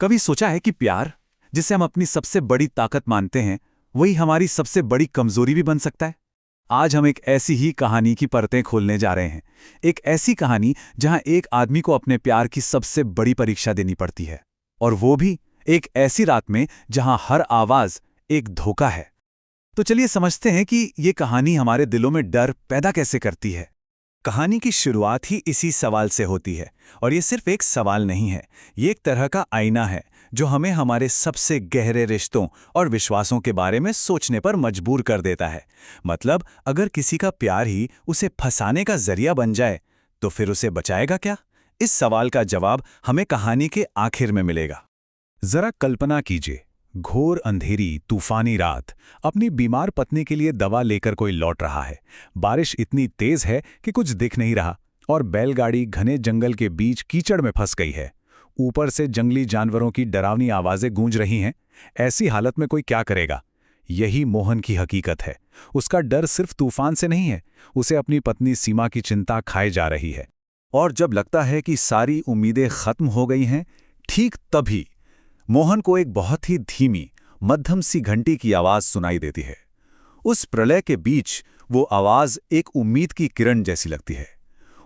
कभी सोचा है कि प्यार, जिसे हम अपनी सबसे बड़ी ताकत मानते हैं, वही हमारी सबसे बड़ी कमजोरी भी बन सकता है? आज हम एक ऐसी ही कहानी की परतें खोलने जा रहे हैं। एक ऐसी कहानी जहां एक आदमी को अपने प्यार की सबसे बड़ी परीक्षा देनी पड़ती है। और वो भी एक ऐसी रात में जहां हर आवाज एक धोखा है। तो चलिए समझते हैं कि ये कहानी हमारे दिलों में डर पैदा कैसे करती है। कहानी की शुरुआत ही इसी सवाल से होती है। और ये सिर्फ एक सवाल नहीं है, ये एक तरह का आईना है जो हमें हमारे सबसे गहरे रिश्तों और विश्वासों के बारे में सोचने पर मजबूर कर देता है। मतलब अगर किसी का प्यार ही उसे फंसाने का जरिया बन जाए, तो फिर उसे बचाएगा क्या? इस सवाल का जवाब हमें कहानी के आखिर में मिलेगा। जरा कल्पना कीजिए, घोर अंधेरी तूफानी रात। अपनी बीमार पत्नी के लिए दवा लेकर कोई लौट रहा है। बारिश इतनी तेज है कि कुछ दिख नहीं रहा, और बैलगाड़ी घने जंगल के बीच कीचड़ में फंस गई है। ऊपर से जंगली जानवरों की डरावनी आवाजें गूंज रही हैं। ऐसी हालत में कोई क्या करेगा? यही मोहन की हकीकत है। उसका डर सिर्फ तूफान से नहीं है, उसे अपनी पत्नी सीमा की चिंता खाए जा रही है। और जब लगता है कि सारी उम्मीदें खत्म हो गई हैं, ठीक तभी मोहन को एक बहुत ही धीमी, मध्यम सी घंटी की आवाज सुनाई देती है। उस प्रलय के बीच वो आवाज एक उम्मीद की किरण जैसी लगती है।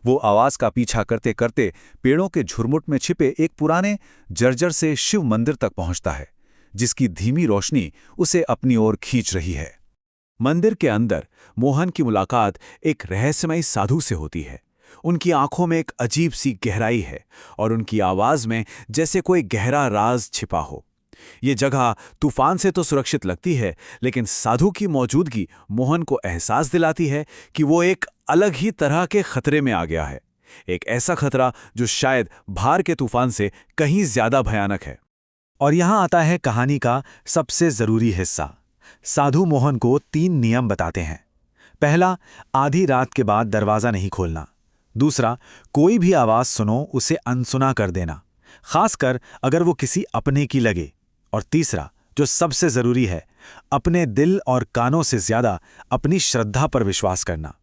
वो आवाज का पीछा करते करते पेड़ों के झुरमुट में छिपे एक पुराने जर्जर से शिव मंदिर तक पहुंचता है, जिसकी धीमी रोशनी उसे अपनी ओर खींच रही है। मंदिर के अंदर मोहन की मुलाकात एक रहस्यमयी साधु से होती है। उनकी आंखों में एक अजीब सी गहराई है, और उनकी आवाज में जैसे कोई गहरा राज छिपा हो। ये जगह तूफान से तो सुरक्षित लगती है, लेकिन साधु की मौजूदगी मोहन को एहसास दिलाती है कि वो एक अलग ही तरह के खतरे में आ गया है। एक ऐसा खतरा जो शायद बाहर के तूफान से कहीं ज्यादा भयानक है। और यहां आता है कहानी का सबसे जरूरी हिस्सा। साधु मोहन को 3 नियम बताते हैं। पहला, आधी रात के बाद दरवाजा नहीं खोलना। दूसरा, कोई भी आवाज सुनो उसे अनसुना कर देना, खासकर अगर वो किसी अपने की लगे। और तीसरा, जो सबसे जरूरी है, अपने दिल और कानों से ज्यादा अपनी श्रद्धा पर विश्वास करना।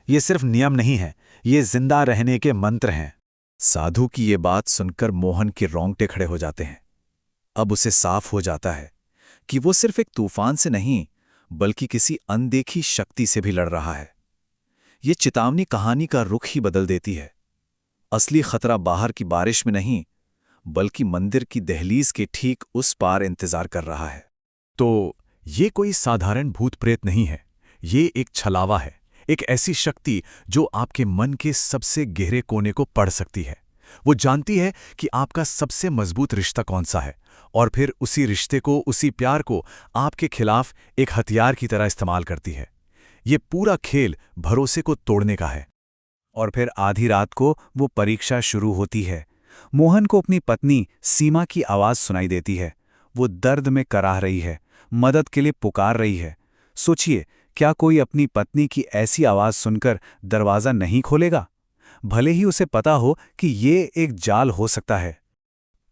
ये सिर्फ नियम नहीं है, ये जिंदा रहने के मंत्र हैं। साधु की ये बात सुनकर मोहन के रोंगटे खड़े हो जाते हैं। अब उसे साफ हो जाता है कि वो सिर्फ एक तूफान से नहीं, बल्कि किसी अनदेखी शक्ति से भी लड़ रहा है। ये चेतावनी कहानी का रुख ही बदल देती है। असली खतरा बाहर की बारिश में नहीं, बल्कि मंदिर की दहलीज के ठीक उस पार इंतजार कर रहा है। तो ये कोई साधारण भूत प्रेत नहीं है, ये एक छलावा है। एक ऐसी शक्ति जो आपके मन के सबसे गहरे कोने को पढ़ सकती है। वो जानती है कि आपका सबसे मजबूत रिश्ता कौन सा है, और फिर उसी रिश्ते को, उसी प्यार को आपके खिलाफ एक हथियार की तरह इस्तेमाल करती है। ये पूरा खेल भरोसे को तोड़ने का है। और फिर आधी रात को वो परीक्षा शुरू होती है। मोहन को अपनी पत्नी सीमा की आवाज सुनाई देती है। वो दर्द में कराह रही है, मदद के लिए पुकार रही है। सोचिए, क्या कोई अपनी पत्नी की ऐसी आवाज सुनकर दरवाजा नहीं खोलेगा, भले ही उसे पता हो कि ये एक जाल हो सकता है?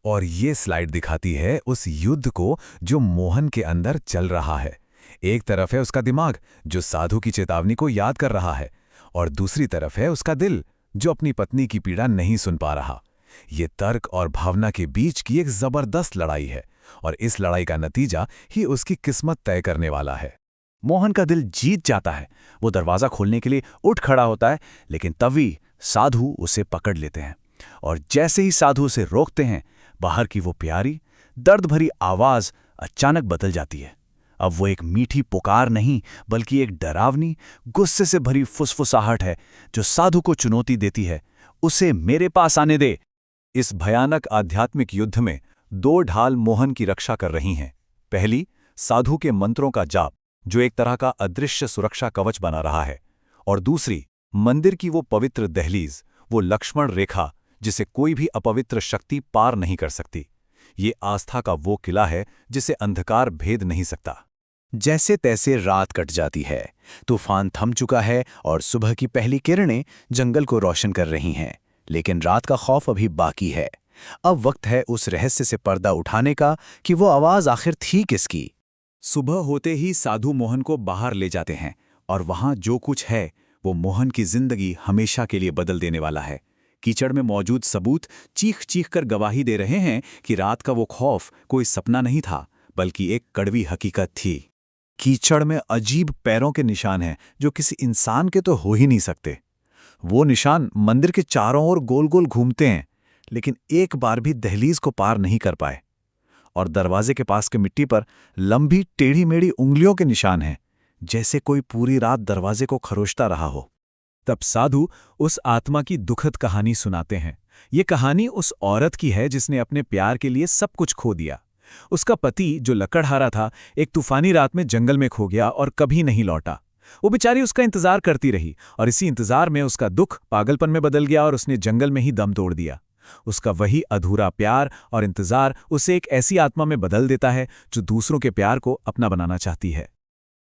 और ये स्लाइड दिखाती है उस युद्ध को जो मोहन के अंदर चल रहा है। एक तरफ है उसका दिमाग जो साधु की चेतावनी को याद कर रहा है, और दूसरी तरफ है उसका दिल जो अपनी पत्नी की पीड़ा नहीं सुन पा रहा। ये तर्क और भावना के बीच की एक जबरदस्त लड़ाई है, और इस लड़ाई का नतीजा ही उसकी किस्मत तय करने वाला है। मोहन का दिल जीत जाता है। वो दरवाजा खोलने के लिए उठ खड़ा होता है, लेकिन तभी साधु उसे पकड़ लेते हैं। और जैसे ही साधु उसे रोकते हैं, बाहर की वो प्यारी, दर्द भरी आवाज अचानक बदल जाती है। अब वो एक मीठी पुकार नहीं, बल्कि एक डरावनी, गुस्से से भरी फुसफुसाहट है जो साधु को चुनौती देती है, उसे मेरे पास आने दे। इस भयानक आध्यात्मिक युद्ध में 2 ढाल मोहन की रक्षा कर रही हैं। पहली, साधु के मंत्रों का जाप, जो एक तरह का अदृश्य सुरक्षा कवच बना रहा है। और दूसरी, मंदिर की वो पवित्र दहलीज, वो लक्ष्मण रेखा जिसे कोई भी अपवित्र शक्ति पार नहीं कर सकती। ये आस्था का वो किला है जिसे अंधकार भेद नहीं सकता। जैसे तैसे रात कट जाती है। तूफान थम चुका है और सुबह की पहली किरणें जंगल को रोशन कर रही हैं। लेकिन रात का खौफ अभी बाकी है। अब वक्त है उस रहस्य से पर्दा उठाने का कि वो आवाज आखिर थी किसकी। सुबह होते ही साधु मोहन को बाहर ले जाते हैं, और वहां जो कुछ है वो मोहन की जिंदगी हमेशा के लिए बदल देने वाला है। कीचड़ में मौजूद सबूत चीख चीख कर गवाही दे रहे हैं कि रात का वो खौफ कोई सपना नहीं था, बल्कि एक कड़वी हकीकत थी। कीचड़ में अजीब पैरों के निशान हैं जो किसी इंसान के तो हो ही नहीं सकते। वो निशान मंदिर के चारों ओर गोल गोल घूमते हैं, लेकिन एक बार भी दहलीज को पार नहीं कर पाए। और दरवाजे के पास के मिट्टी पर लंबी टेढ़ी मेढ़ी उंगलियों के निशान हैं, जैसे कोई पूरी रात दरवाजे को खरोचता रहा हो। तब साधु उस आत्मा की दुखद कहानी सुनाते हैं। ये कहानी उस औरत की है जिसने अपने प्यार के लिए सब कुछ खो दिया। उसका पति जो लकड़हारा था, एक तूफानी रात में जंगल में खो गया और कभी नहीं लौटा। वो बेचारी उसका इंतजार करती रही और इसी इंतजार में उसका दुख पागलपन में बदल गया और उसने जंगल में ही दम तोड़ दिया। उसका वही अधूरा प्यार और इंतजार उसे एक ऐसी आत्मा में बदल देता है जो दूसरों के प्यार को अपना बनाना चाहती है।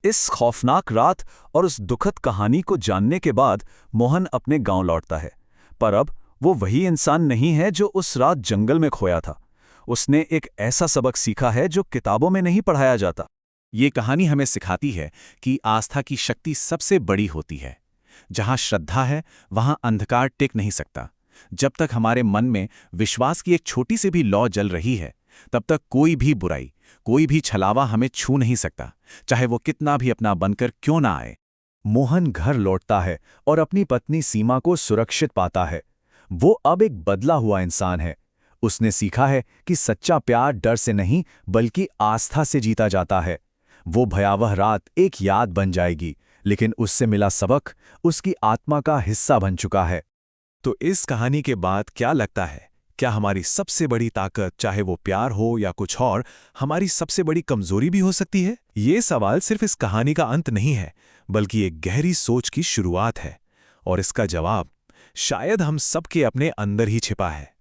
इस खौफनाक रात और उस दुखद कहानी को जानने के बाद मोहन अपने गांव लौटता है। पर अब वो वही इंसान नहीं है जो उस रात जंगल में खोया था। उसने एक ऐसा सबक सीखा है जो किताबों में नहीं पढ़ाया जाता। ये कहानी हमें सिखाती है कि आस्था की शक्ति सबसे बड़ी होती है। जहां श्रद्धा है, वहां अंधकार टिक नहीं सकता। जब तक हमारे मन में विश्वास की एक छोटी सी भी लौ जल रही है, तब तक कोई भी बुराई, कोई भी छलावा हमें छू नहीं सकता, चाहे वो कितना भी अपना बनकर क्यों ना आए। मोहन घर लौटता है और अपनी पत्नी सीमा को सुरक्षित पाता है। वो अब एक बदला हुआ इंसान है। उसने सीखा है कि सच्चा प्यार डर से नहीं, बल्कि आस्था से जीता जाता है। वो भयावह रात एक याद बन जाएगी, लेकिन उससे मिला सबक उसकी आत्मा का हिस्सा बन चुका है। तो इस कहानी के बाद क्या लगता है? क्या हमारी सबसे बड़ी ताकत, चाहे वो प्यार हो या कुछ और, हमारी सबसे बड़ी कमजोरी भी हो सकती है? ये सवाल सिर्फ इस कहानी का अंत नहीं है, बल्कि एक गहरी सोच की शुरुआत है। और इसका जवाब शायद हम सबके अपने अंदर ही छिपा है।